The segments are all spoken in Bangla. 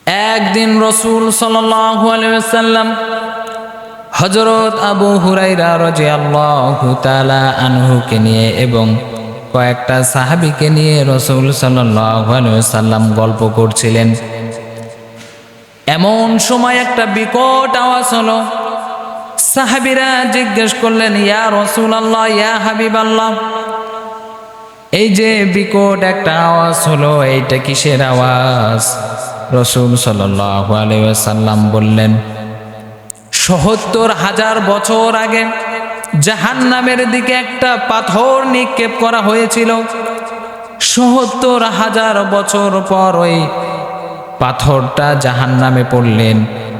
একদিন রাসূল সাল্লাল্লাহু আলাইহি ওয়াসাল্লাম হযরত আবু হুরায়রা রাদিয়াল্লাহু তাআলা আনহুকে নিয়ে এবং কয়েকটা সাহাবীকে নিয়ে রাসূল সাল্লাল্লাহু আলাইহি ওয়াসাল্লাম গল্প করছিলেন। এমন সময় একটা বিকট আওয়াজ হলো। সাহাবীরা জিজ্ঞেস করলেন, ইয়া রাসূলুল্লাহ, ইয়া হাবিবাল্লাহ, এই যে বিকট একটা আওয়াজ হলো, এইটা কিসের আওয়াজ? রাসূল সাল্লাল্লাহু আলাইহি ওয়াসাল্লাম বললেন, ৭০,০০০ বছর আগে জাহান্নামের দিকে একটা পাথর নিক্ষেপ করা হয়েছিল। ৭০,০০০ বছর পর ওই পাথরটা জাহান্নামে পড়লেন।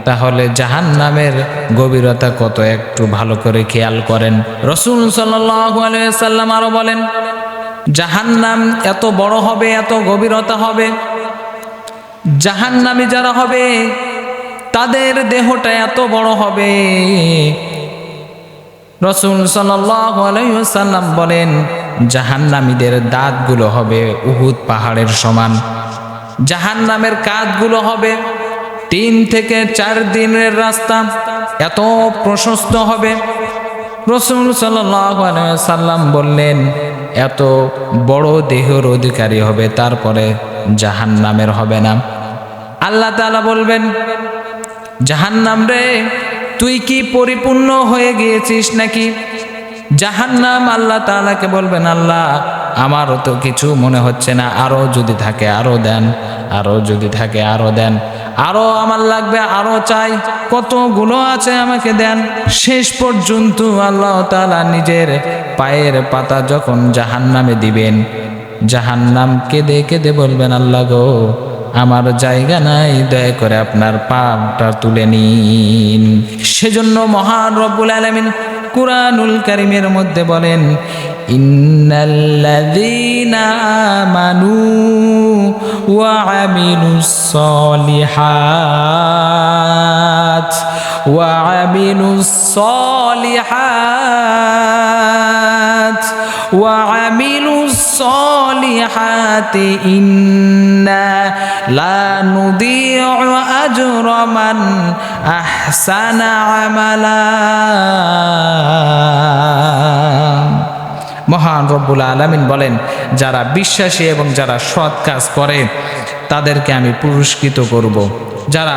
তাহলে জাহান্নামের গভীরতা কত একটু ভালো করে খেয়াল করেন। রাসূল সাল্লাল্লাহু আলাইহি ওয়াসাল্লাম আরো বলেন, জাহান্নাম এত বড় হবে, এত গভীরতা হবে, জাহান্নামী যারা হবে তাদের দেহটা এত বড় হবে। রাসূল সাল্লাল্লাহু আলাইহি ওয়াসাল্লাম বলেন, জাহান্নামীদের দাঁতগুলো হবে উহুদ পাহাড়ের সমান। জাহান্নামের কাঁধগুলো হবে ৩ থেকে ৪ দিনের রাস্তা, এত প্রশস্ত হবে। রাসূল সাল্লাল্লাহু আলাইহি ওয়াসাল্লাম বললেন, এত বড় দেহের অধিকারী হবে, তারপরে জাহান্নামের হবে না। আল্লাহ তাআলা বলবেন, জাহান্নাম রে, তুই কি পরিপূর্ণ হয়ে গিয়েছিস নাকি? জাহান্নাম আল্লাহ তাআলাকে বলবেন, আল্লাহ আমারও তো কিছু মনে হচ্ছে না, আরো যদি থাকে আরো দেন, আরো যদি থাকে আরো দেন, আরো আমার লাগবে, আরো চাই, কতগুলো আছে আমাকে দেন। শেষ পর্যন্ত আল্লাহ তাআলা নিজের পায়ের পাতা যখন জাহান্নামে দিবেন, জাহান্নাম কেঁদে কেঁদে বলবেন, আল্লাহ গো, আমার জায়গা নাই, দয়া করে আপনার পাটা তুলে নিন। সেজন্য মহান রব্বুল আলামিন কুরআনুল কারীমের মধ্যে বলেন, ইন্নাল্লাযীনা আমানু ওয়া আমিলুস সলিহাত ওয়া আমিলুস সলিহাত ওয়া আমিলুস সলিহাতি ইন্না লা নুদিউ আজরা মান আহসানা আমালা। মহান রব্বুল আলামিন বলেন, যারা বিশ্বাসী এবং যারা সৎ কাজ করে তাদেরকে আমি পুরস্কৃত করব। যারা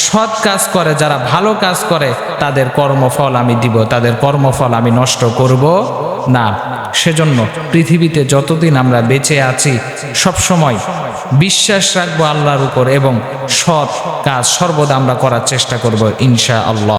সৎ কাজ করে, যারা ভালো কাজ করে, তাদের কর্মফল আমি দিব, তাদের কর্মফল আমি নষ্ট করব না। সেজন্য পৃথিবীতে যতদিন আমরা বেঁচে আছি সব সময় বিশ্বাস রাখবো আল্লাহর উপর এবং সৎ কাজ সর্বদা আমরা করার চেষ্টা করব ইনশাআল্লাহ।